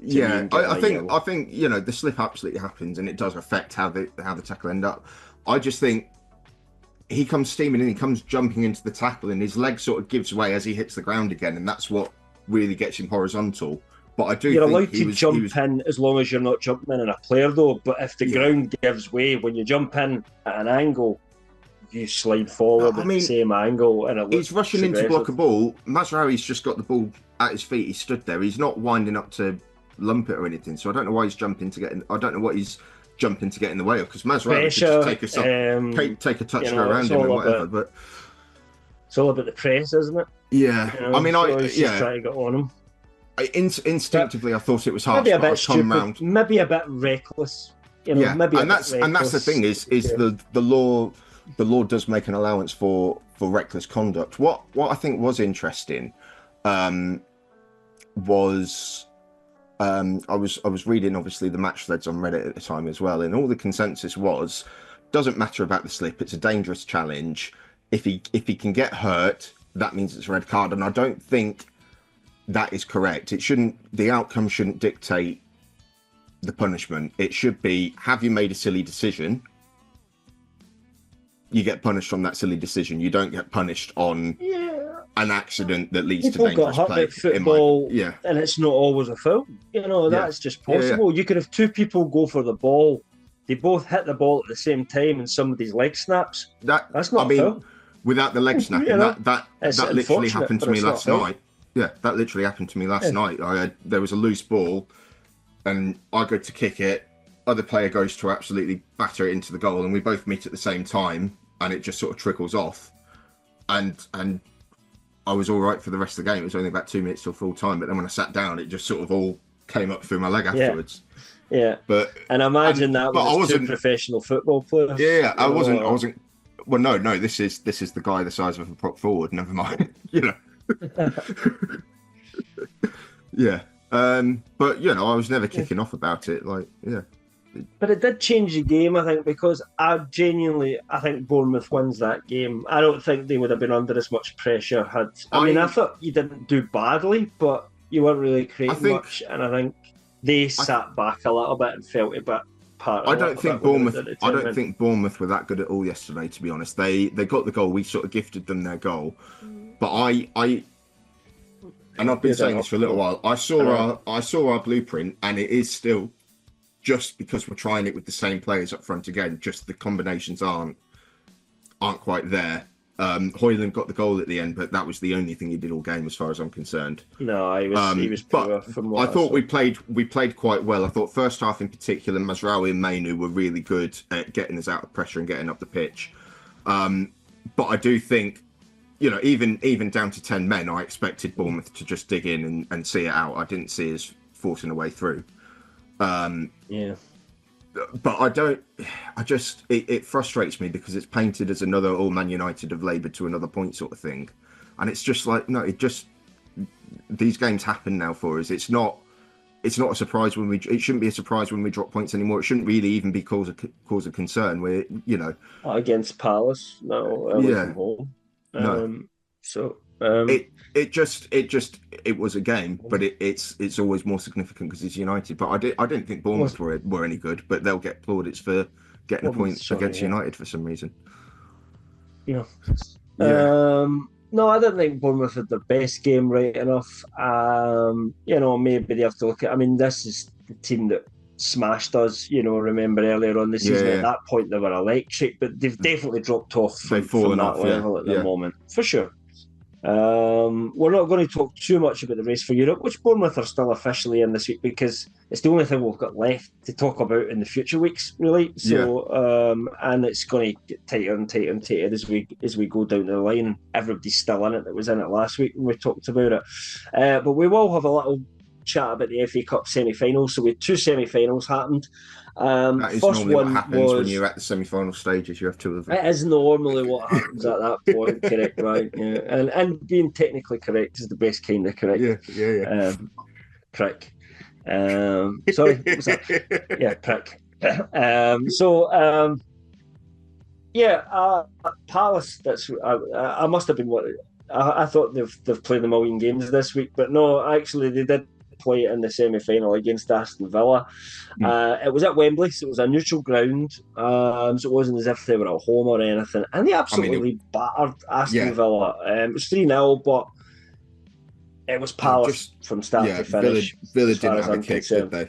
S3: I think the slip absolutely happens, and it does affect how the tackle end up. I just think he comes steaming in, he comes jumping into the tackle, and his leg sort of gives way as he hits the ground again, and that's what really gets him horizontal. But I do
S1: you're
S3: think
S1: allowed to jump in as long as you're not jumping in a player, though. But if the ground gives way when you jump in at an angle, you slide forward at the same angle, and
S3: he's rushing in to block a ball. Mazraoui's just got the ball at his feet. He stood there. He's not winding up to lump it or anything. So I don't know why he's jumping to get in. I don't know what he's jumping to get in the way of, because Mazraoui could just take a touch, go around him and whatever. But
S1: it's all about the press, isn't it?
S3: Yeah, I mean,
S1: just trying to get on him.
S3: Instinctively, I thought it was harsh.
S1: Maybe a bit stupid, maybe a bit reckless. Maybe and
S3: that's the thing is the law. The law does make an allowance for reckless conduct. What I think was interesting was. I was reading obviously the match threads on Reddit at the time as well, and all the consensus was doesn't matter about the slip. It's a dangerous challenge. If he can get hurt, that means it's a red card, and I don't think that is correct. The outcome shouldn't dictate the punishment. It should be, have you made a silly decision? You get punished on that silly decision. You don't get punished on an accident that leads to dangerous play.
S1: Football, and it's not always a foul. That's just possible. You could have two people go for the ball. They both hit the ball at the same time, and somebody's leg snaps. That's not a foul.
S3: Without the leg snapping, that literally happened to me last night. Yeah, that literally happened to me last night. There was a loose ball, and I go to kick it. Other player goes to absolutely batter it into the goal, and we both meet at the same time, and it just sort of trickles off. And I was all right for the rest of the game. It was only about 2 minutes till full time, but then when I sat down, it just sort of all came up through my leg afterwards.
S1: Yeah.
S3: And
S1: imagine that was two professional football players.
S3: Yeah, I wasn't. Well, no. This is the guy the size of a prop forward. Never mind. Yeah. But I was never kicking off about it.
S1: But it did change the game, I think, because I think Bournemouth wins that game. I don't think they would have been under as much pressure I thought you didn't do badly, but you weren't really creating much, and I think they sat back a little bit and felt a bit part.
S3: I don't think Bournemouth were that good at all yesterday, to be honest. They got the goal. We sort of gifted them their goal, but And I've been saying this for a little while. I saw our blueprint, and it is still just because we're trying it with the same players up front again. Just the combinations aren't quite there. Hoyland got the goal at the end, but that was the only thing he did all game, as far as I'm concerned.
S1: No, he was poor. From what
S3: I thought we played quite well. I thought first half in particular, Mazraoui and Mainu were really good at getting us out of pressure and getting up the pitch. But I do think, even down to 10 men, I expected Bournemouth to just dig in and see it out. I didn't see us forcing a way through. But it frustrates me because it's painted as another all Man United have laboured to another point sort of thing. And it's just like, no, these games happen now for us. It's not a surprise it shouldn't be a surprise when we drop points anymore. It shouldn't really even be cause of concern. We're,
S1: against Palace, no, away from home.
S3: It was a game, but it's always more significant because it's United. But I didn't think Bournemouth were any good, but they'll get plaudits for getting a point against United for some reason.
S1: No, I don't think Bournemouth had their best game right enough. Maybe they have to look at. I mean, this is the team that smashed us. Remember earlier on the season, at that point they were electric, but they've definitely dropped off from that level at the moment, for sure. We're not going to talk too much about the race for Europe, which Bournemouth are still officially in this week, because it's the only thing we've got left to talk about in the future weeks, really. So, and it's going to get tighter and tighter and tighter as we go down the line. Everybody's still in it that was in it last week when we talked about it. But we will have a little chat about the FA Cup semi-finals. So we had 2 semi-finals happened.
S3: That is
S1: first
S3: normally
S1: one
S3: what happens when
S1: was,
S3: you're at the semi-final stages. You have 2 of them.
S1: it is normally what happens at that point, correct, right? Yeah. And being technically correct is the best kind of correct.
S3: Yeah.
S1: Prick. Sorry, what was that? Yeah, prick. Palace. That's I must have been what I thought they've played a million games this week, but no, actually they did play in the semi-final against Aston Villa. It was at Wembley, so it was a neutral ground, so it wasn't as if they were at home or anything, and they absolutely battered Aston Villa. It was 3-0, but it was Palace from start to finish.
S3: Villa didn't have a kick, did they?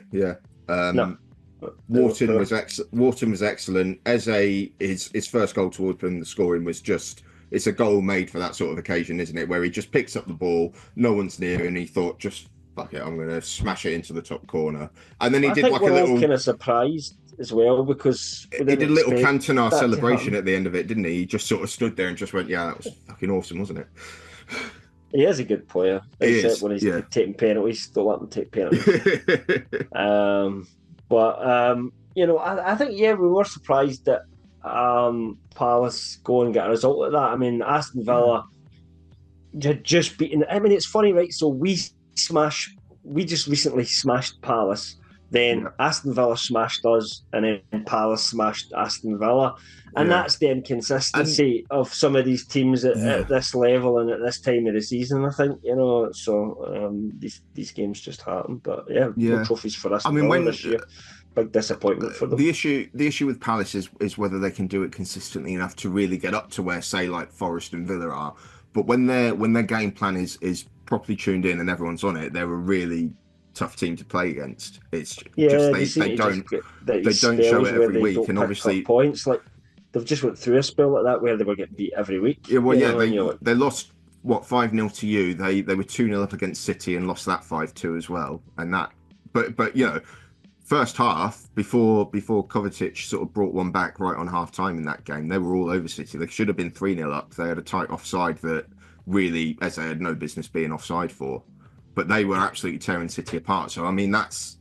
S3: No. Wharton was excellent. Eze, his first goal to open the scoring was just, it's a goal made for that sort of occasion, isn't it? Where he just picks up the ball, no one's near, and he thought, just fuck it, I'm going to smash it into the top corner. And then he did like a little,
S1: kind of surprised as well, because
S3: he did a little Cantona celebration at the end of it, didn't he? He just sort of stood there and just went, yeah, that was fucking awesome, wasn't it?
S1: He is a good player, except when he's taking penalties. Don't let him take penalties. I think we were surprised that Palace go and get a result like that. I mean, Aston Villa had just beaten. I mean, it's funny, right? So we just recently smashed Palace. Then Aston Villa smashed us, and then Palace smashed Aston Villa. And that's the inconsistency of some of these teams at this level and at this time of the season, I think, So these games just happen. But no trophies for us this year. Big disappointment for them.
S3: The issue with Palace is whether they can do it consistently enough to really get up to where, say, like Forest and Villa are. But when their game plan is properly tuned in and everyone's on it, they're a really tough team to play against. It's just they don't show it every week, and obviously
S1: points, like they've just went through a spell like that where they were getting beat every week.
S3: They lost 5-0 to you. They were 2-0 up against City and lost that 5-2 as well. And that, but first half, before Kovacic sort of brought one back right on half time in that game, they were all over City. They should have been 3-0 up. They had a tight offside that really, as they had no business being offside for. But they were absolutely tearing City apart. So I mean, that's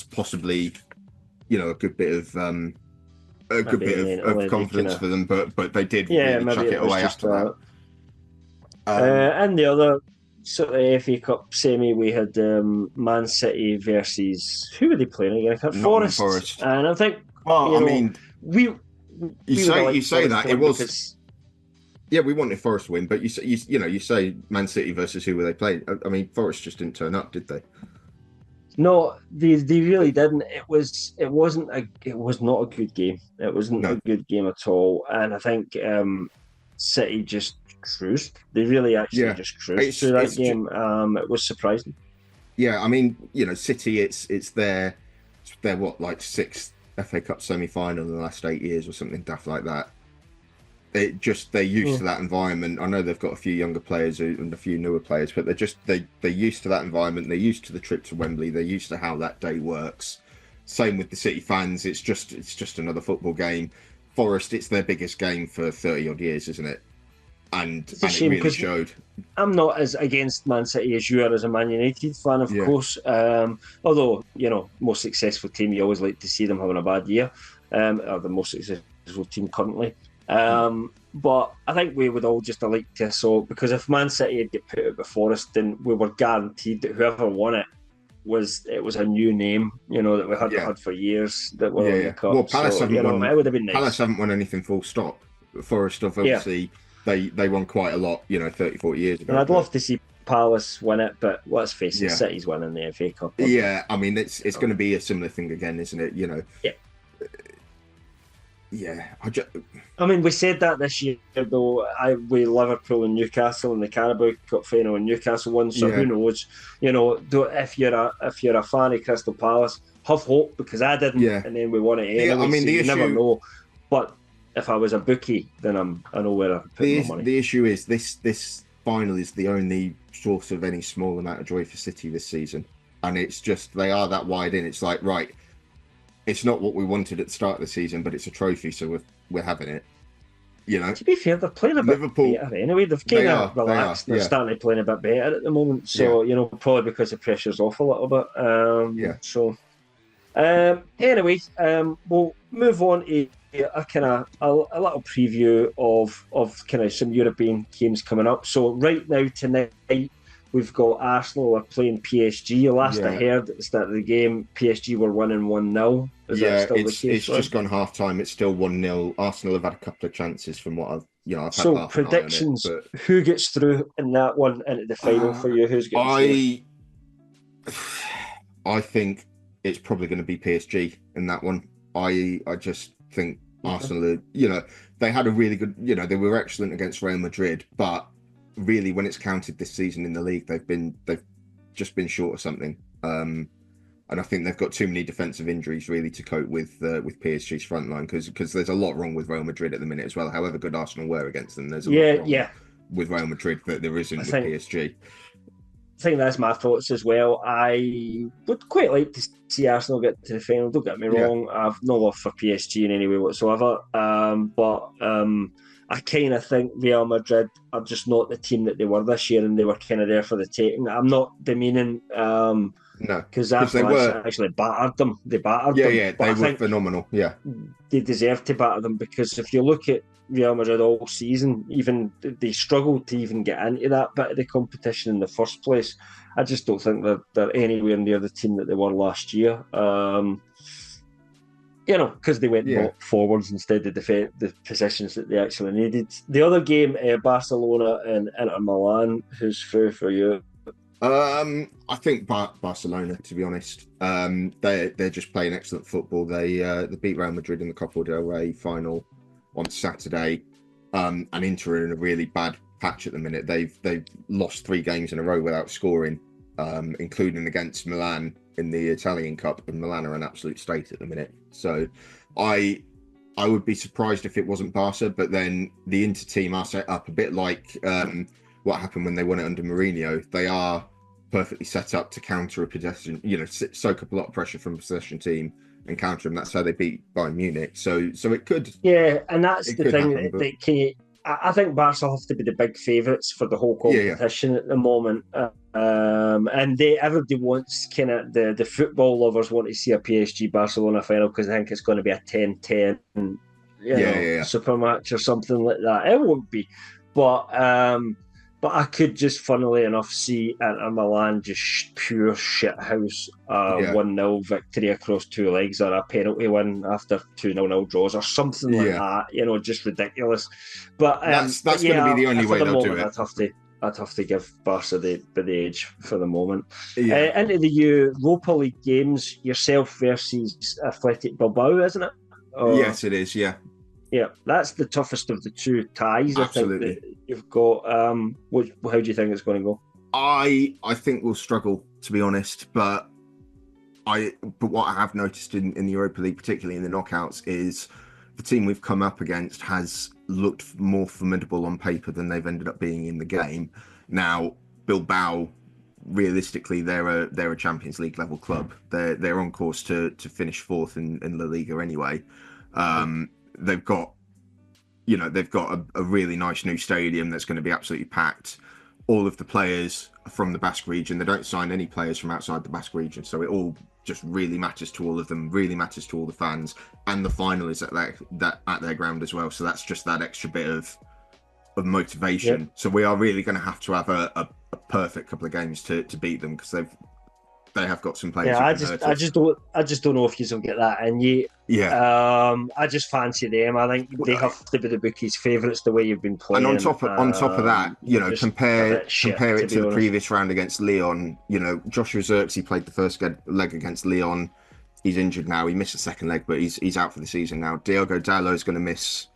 S3: possibly, a good bit of confidence for them. But they did really chuck it away after that.
S1: And the other sort of FA Cup semi, we had Man City versus, who were they playing again? Forest. And I think, you say that it was. Yeah, we wanted Forest to win, but you say Man City versus who were they playing? I mean, Forest just didn't turn up, did they? No, they really didn't. It was not a good game. It wasn't a good game at all. And I think City just cruised. They really actually just cruised through that game. It was surprising.
S3: Yeah, I mean, City, it's their what, like 6th FA Cup semi-final in the last 8 years or something daft like that. They're used to that environment. I know they've got a few younger players and a few newer players, but they're used to that environment. They're used to the trip to Wembley. They're used to how that day works. Same with the City fans. It's just another football game. Forest, it's their biggest game for 30 odd years, isn't it? And it really showed.
S1: I'm not as against Man City as you are as a Man United fan, of course. Although, most successful team, you always like to see them having a bad year. Or the most successful team currently. But I think we would all just like to assault, because if Man City had get put out by Forest, then we were guaranteed that whoever won it was a new name, that we hadn't had for years that were on the cup.
S3: Well, Palace haven't won.
S1: It would have been nice.
S3: Palace haven't won anything full stop. Forest have obviously they won quite a lot, 30, 40 years ago.
S1: And I'd love to see Palace win it, but let's face it, City's winning the FA Cup.
S3: Yeah, I mean it's going to be a similar thing again, isn't it?
S1: I mean, we said that this year, though. We Liverpool and Newcastle in the Carabao Cup final, and Newcastle won. So who knows? If you're a fan of Crystal Palace, have hope, because I didn't, and then we won it anyway. I mean, so you never know. But if I was a bookie, then I know where I put my money.
S3: The issue is this final is the only source of any small amount of joy for City this season, and it's just they are that wide in. It's like, right, it's not what we wanted at the start of the season, but it's a trophy, so we're having it.
S1: To be fair, they're playing a bit better anyway. They've kind of relaxed. They're starting to play a bit better at the moment. So probably because the pressure's off a little bit. So anyway, we'll move on to a little preview of kind of some European games coming up. So right now tonight, we've got Arsenal are playing PSG. Last I heard at the start of the game, PSG were winning 1-0. Is that still the case?
S3: It's just gone half time. It's still 1-0. Arsenal have had a couple of chances from what I've had.
S1: So predictions: who gets through in that one into the final for you? Who's getting through?
S3: I think it's probably going to be PSG in that one. I just think Arsenal, they had a really good, they were excellent against Real Madrid, but really when it's counted this season in the league, they've just been short of something. And I think they've got too many defensive injuries really to cope with PSG's front line, because there's a lot wrong with Real Madrid at the minute as well. However good Arsenal were against them, there's a lot wrong with Real Madrid that there isn't with PSG.
S1: I think that's my thoughts as well. I would quite like to see Arsenal get to the final. Don't get me wrong. I've no love for PSG in any way whatsoever. But I kind of think Real Madrid are just not the team that they were this year, and they were kind of there for the taking. I'm not demeaning, because Arsenal actually battered them. They battered them.
S3: Yeah, they were phenomenal. Yeah,
S1: they deserve to batter them, because if you look at Real Madrid all season, even they struggled to even get into that bit of the competition in the first place. I just don't think they're anywhere near the team that they were last year. Because they went forwards instead of the positions that they actually needed. The other game, Barcelona and Inter Milan, who's through for you?
S3: I think Barcelona, to be honest. They're just playing excellent football. They beat Real Madrid in the Copa del Rey final on Saturday, and Inter are in a really bad patch at the minute. They've lost 3 games in a row without scoring, including against Milan in the Italian Cup, and Milan are an absolute state at the minute. So I would be surprised if it wasn't Barca, but then the Inter team are set up a bit like what happened when they won it under Mourinho. They are perfectly set up to counter a possession, soak up a lot of pressure from a possession team and counter them. That's how they beat Bayern Munich. So it could.
S1: Yeah, and that's the thing. I think Barca have to be the big favourites for the whole competition at the moment. And everybody wants the football lovers want to see a PSG Barcelona final, because I think it's going to be a 10-10 super match or something like that. It won't be, but I could just, funnily enough, see Inter Milan just pure shithouse 1-0 victory across 2 legs, or a penalty win after 2-0 draws or something like that. Just ridiculous. But
S3: that's going to be the only way they'll do it.
S1: I'd have to give Barca the edge for the moment. Into the Europa League games, yourself versus Athletic Bilbao, isn't it?
S3: Yes, it is. Yeah.
S1: Yeah, that's the toughest of the two ties.
S3: Absolutely.
S1: I think that you've got. How do you think it's going to go?
S3: I think we'll struggle, to be honest, but what I have noticed in the Europa League, particularly in the knockouts, is the team we've come up against has looked more formidable on paper than they've ended up being in the game. Now, Bilbao, realistically, they're a Champions League level club. They're on course to finish fourth in La Liga anyway. They've got a really nice new stadium that's going to be absolutely packed. All of the players are from the Basque region. They don't sign any players from outside the Basque region, so it all just really matters to all of them, really matters to all the fans, and the final is at their ground as well. So that's just that extra bit of motivation. Yep. So we are really going to have a perfect couple of games to beat them, because they have got some players.
S1: Yeah, I just don't know if you'll get that. And I just fancy them. I think they have to be the bookies' favourites the way you've been playing.
S3: And on top of that, compare it to the previous round against Lyon. Joshua Zirkzee played the first leg against Lyon. He's injured now. He missed the second leg, but he's out for the season now. Diogo Dalot is going to miss.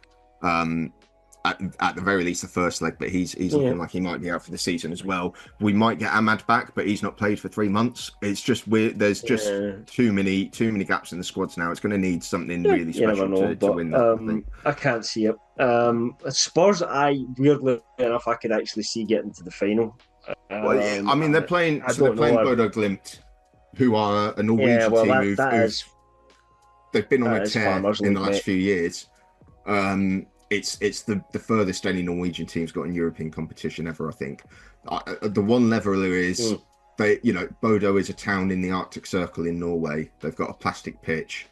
S3: At the very least the first leg, but he's looking like he might be out for the season as well. We might get Ahmad back, but he's not played for 3 months. It's just weird. There's just too many gaps in the squads now. It's going to need something really special to win that. I think.
S1: I can't see it. Spurs, weirdly enough, I could actually see getting to the final.
S3: I mean, they're playing Bodo Glimt, who are a Norwegian team they've been on a tear in the last few years. It's the furthest any Norwegian team's got in European competition ever, I think. The one leveler is Bodo is a town in the Arctic Circle in Norway. They've got a plastic pitch.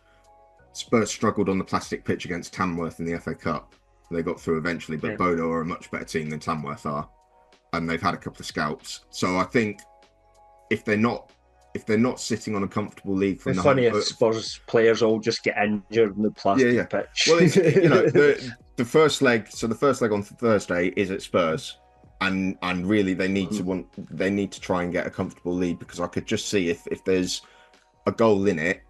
S3: Spurs struggled on the plastic pitch against Tamworth in the FA Cup. They got through eventually, but Bodo are a much better team than Tamworth are, and they've had a couple of scouts. So I think if they're not sitting on a comfortable league from
S1: it's funny if Spurs players all just get injured in the plastic pitch.
S3: Well, the first leg on Thursday is at Spurs, and really they need to try and get a comfortable lead, because I could just see if there's a goal in it,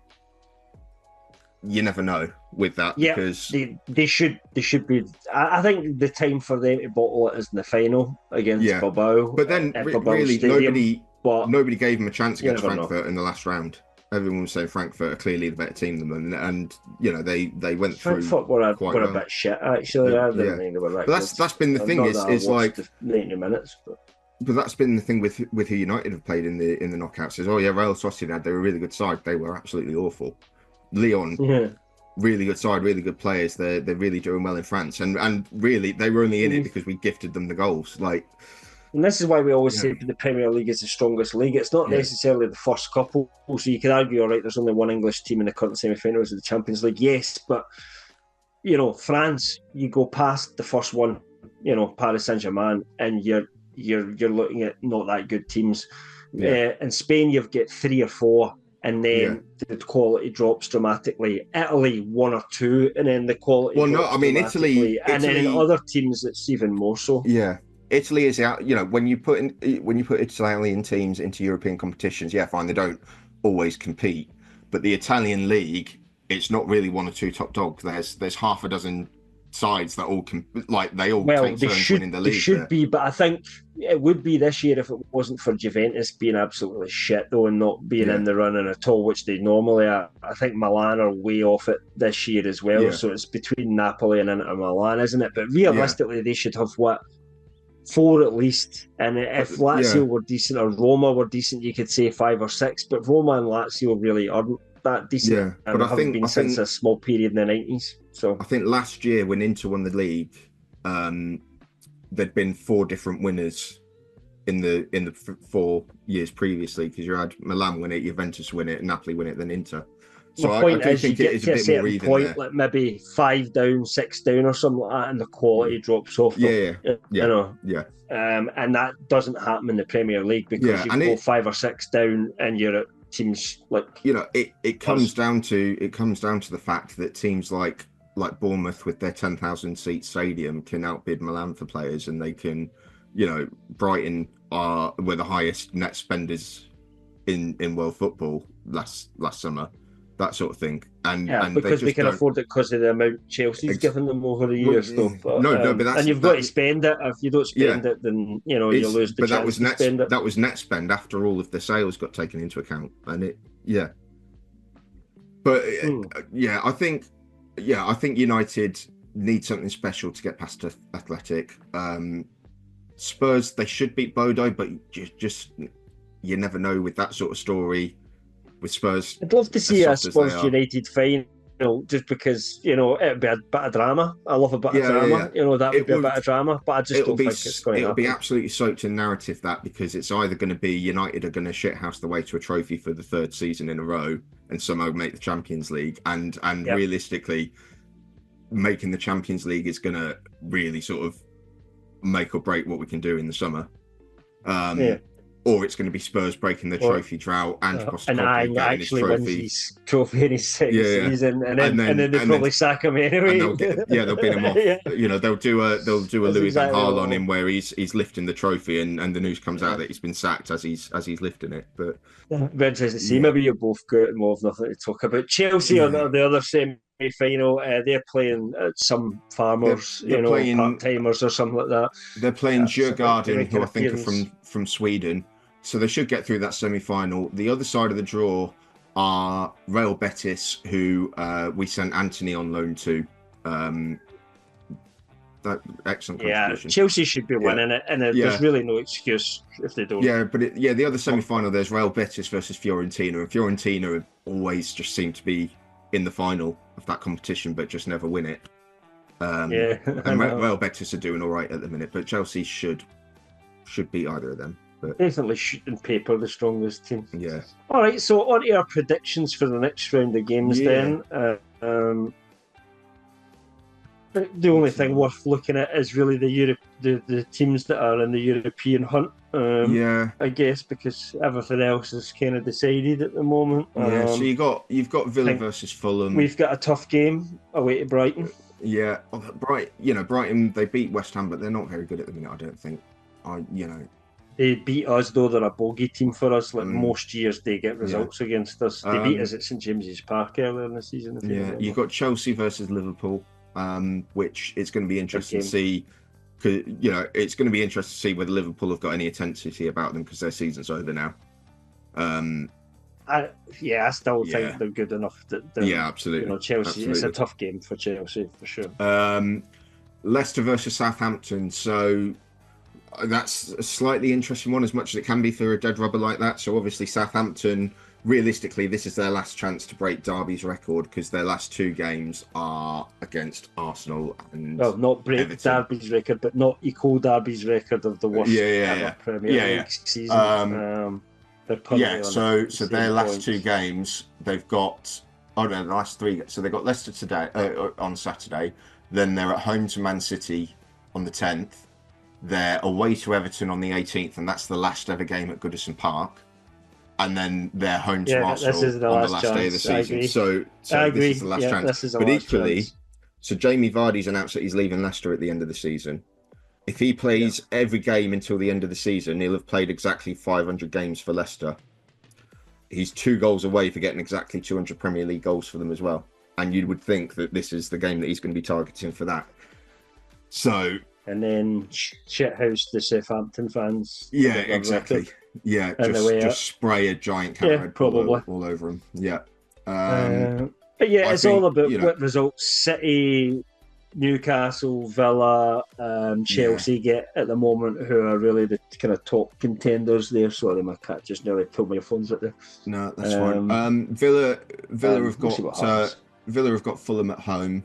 S3: you never know with that. Yeah, because
S1: they should be. I think the time for them to bottle it is in the final against Bilbao.
S3: But then really nobody gave them a chance against Frankfurt in the last round. Everyone was saying Frankfurt are clearly the better team than them, and they went through.
S1: Frankfurt were a bit shit actually. I didn't think they were right.
S3: But that's been the thing is like
S1: 90 minutes.
S3: But that's been the thing with who United have played in the knockouts is Real Sociedad, they were a really good side. They were absolutely awful. Lyon, really good side, really good players. They're really doing well in France, and really they were only in it because we gifted them the goals.
S1: And this is why we always say the Premier League is the strongest league. It's not necessarily the first couple. So you could argue, all right, there's only one English team in the current semi-finals of the Champions League. Yes, but, France, you go past the first one, Paris Saint-Germain, and you're looking at not that good teams. In Spain, you've got 3 or 4, and then the quality drops dramatically. Italy, 1 or 2, and then the quality drops
S3: Italy.
S1: And then in other teams, it's even more so.
S3: Yeah. Italy is out. When you put Italian teams into European competitions, fine, they don't always compete, but the Italian league, it's not really 1 or 2 top dogs. There's half a dozen sides that all take turns winning the league. They should
S1: be, but I think it would be this year if it wasn't for Juventus being absolutely shit though and not being in the running at all, which they normally are. I think Milan are way off it this year as well. So it's between Napoli and Inter Milan, isn't it? But realistically, they should have 4 at least, and if Lazio were decent or Roma were decent, you could say 5 or 6. But Roma and Lazio really aren't that decent, and haven't been since a small period in the 90s. So
S3: I think last year when Inter won the league, there'd been 4 different winners in the 4 years previously, because you had Milan win it, Juventus win it, Napoli win it, then Inter. So
S1: the point is, you get to a certain point, like maybe 5 down, 6 down, or something like that, and the quality drops off.
S3: And
S1: that doesn't happen in the Premier League because you go 5 or 6 down, and you're at teams like
S3: it comes down to the fact that teams like Bournemouth with their 10,000 seat stadium can outbid Milan for players, and they can, Brighton were the highest net spenders in world football last summer. that sort of thing. And
S1: because they can afford it because of the amount Chelsea's given them over the years. But that's, and you've got to spend it. If you don't spend it, then you lose the chance to spend it.
S3: That was net spend after all of the sales got taken into account, and I think United need something special to get past Athletic. Spurs, they should beat Bodo, but just you never know with that sort of story with Spurs.
S1: I'd love to see a Spurs United final, just because it'd be a bit of drama. I love a bit of drama. That would be a bit of drama, but I just don't think it's going to happen.
S3: It'll be absolutely soaked in narrative, that, because it's either going to be United are going to shithouse the way to a trophy for the third season in a row and somehow make the Champions League, and realistically, making the Champions League is going to really sort of make or break what we can do in the summer. Or it's going to be Spurs breaking the trophy drought and
S1: Postecoglou actually wins his trophy in his second season, and then they probably sack him anyway.
S3: They'll beat him off. They'll do a Louis van Gaal on him where he's lifting the trophy, and the news comes out that he's been sacked as he's lifting it. But
S1: very interesting to see. Maybe you both got involved. Nothing to talk about. Chelsea on the other semi-final. They're playing some farmers, part-timers or something like that.
S3: They're playing Djurgården, who I think are from Sweden. So they should get through that semi-final. The other side of the draw are Real Betis, who we sent Anthony on loan to. That excellent contribution.
S1: Chelsea should be winning it, and there's really no excuse if they don't.
S3: The other semi-final, there's Real Betis versus Fiorentina, and Fiorentina always just seem to be in the final of that competition, but just never win it. And Real Betis are doing all right at the minute, but Chelsea should beat either of them. But
S1: definitely on paper the strongest team.
S3: Yeah.
S1: All right, so on to our predictions for the next round of games then. The only thing worth looking at is really the teams that are in the European hunt. I guess, because everything else is kind of decided at the moment.
S3: So you've got Villa versus Fulham.
S1: We've got a tough game away to Brighton.
S3: Yeah, Brighton, they beat West Ham, but they're not very good at the minute, I don't think.
S1: They beat us, though. They're a bogey team for us. Like most years, they get results against us. They beat us at St James's Park earlier in the season.
S3: You've got Chelsea versus Liverpool, which it's going to be interesting to see. It's going to be interesting to see whether Liverpool have got any intensity about them, because their season's over now.
S1: I still think they're good enough.
S3: Absolutely.
S1: Chelsea.
S3: Absolutely.
S1: It's a tough game for Chelsea for sure.
S3: Leicester versus Southampton. So that's a slightly interesting one, as much as it can be for a dead rubber like that. So obviously Southampton, realistically, this is their last chance to break Derby's record, because their last two games are against Arsenal and
S1: not break
S3: Everton.
S1: Derby's record, but not equal Derby's record of the worst Premier League season.
S3: So their last two games, they've got the last three. So they've got Leicester today on Saturday. Then they're at home to Man City on the 10th. They're away to Everton on the 18th, and that's the last ever game at Goodison Park. And then they're home to Arsenal on the last day of the season. So this is the last chance. But equally, so Jamie Vardy's announced that he's leaving Leicester at the end of the season. If he plays every game until the end of the season, he'll have played exactly 500 games for Leicester. He's 2 goals away for getting exactly 200 Premier League goals for them as well. And you would think that this is the game that he's going to be targeting for that. So...
S1: And then shithouse the Southampton fans.
S3: Yeah, exactly. Yeah, just spray a giant camera all over them. Yeah.
S1: But it's all about what results City, Newcastle, Villa, Chelsea get at the moment, who are really the kind of top contenders there. Sorry, my cat just nearly pulled my phones out there.
S3: No, that's fine. Villa have got Fulham at home.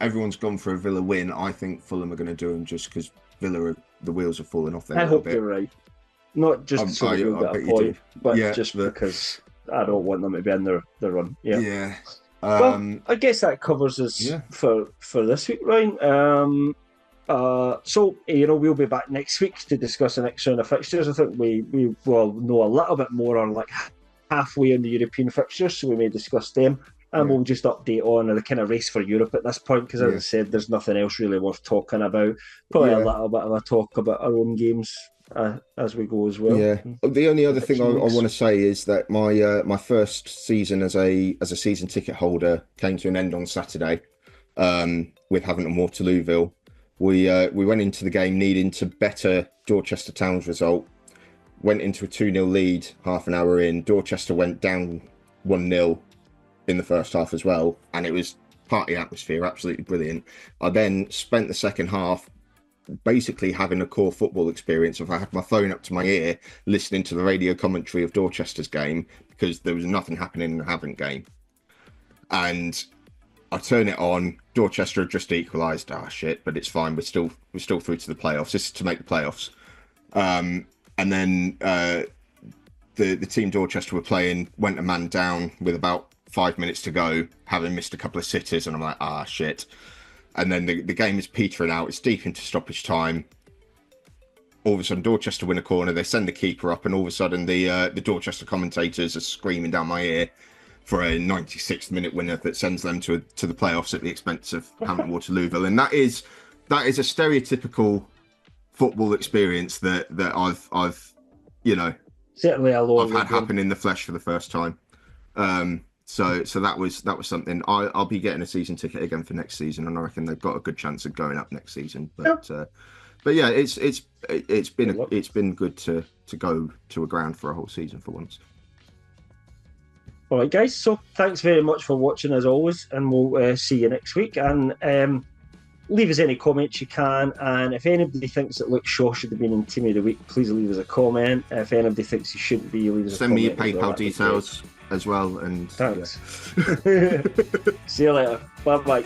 S3: Everyone's gone for a Villa win. I think Fulham are going to do them just because the wheels are falling off there.
S1: I hope you're right. Not just so you'll get a point, but just because I don't want them to be in their run. Yeah. Well, I guess that covers us for this week, Ryan. So we'll be back next week to discuss the next round of fixtures. I think we will know a little bit more on like halfway in the European fixtures, so we may discuss them. And we'll just update on the kind of race for Europe at this point, because as I said, there's nothing else really worth talking about. Probably a little bit of a talk about our own games as we go as well.
S3: Yeah. The only other thing I
S1: Weeks.
S3: want to say is that my first season as a season ticket holder came to an end on Saturday, with Havenham Waterlooville. We went into the game needing to better Dorchester Town's result. Went into a 2-0 lead half an hour in. Dorchester went down 1-0 in the first half as well, and it was party atmosphere, absolutely brilliant. I then spent the second half basically having a core football experience. If I had my phone up to my ear, listening to the radio commentary of Dorchester's game, because there was nothing happening in the Havant game. And I turn it on. Dorchester had just equalised. Ah, shit! But it's fine. We're still through to the playoffs. This is to make the playoffs. And then the team Dorchester were playing went a man down with about 5 minutes to go, having missed a couple of sitters, and I'm like, ah, shit. And then the game is petering out. It's deep into stoppage time. All of a sudden, Dorchester win a corner. They send the keeper up, and all of a sudden, the Dorchester commentators are screaming down my ear for a 96th minute winner that sends them to the playoffs at the expense of Hampton Waterlooville. And that is a stereotypical football experience that I've
S1: Certainly
S3: I've had happen in the flesh for the first time. So that was something. I'll be getting a season ticket again for next season, and I reckon they've got a good chance of going up next season. But yeah, it's been good to go to a ground for a whole season for once.
S1: All right, guys. So thanks very much for watching as always, and we'll see you next week. And leave us any comments you can. And if anybody thinks that Luke Shaw should have been in Team of the Week, please leave us a comment. If anybody thinks he shouldn't be, leave us
S3: Send
S1: a
S3: me
S1: comment.
S3: your PayPal details as well. And
S1: thanks. See you later. Bye bye.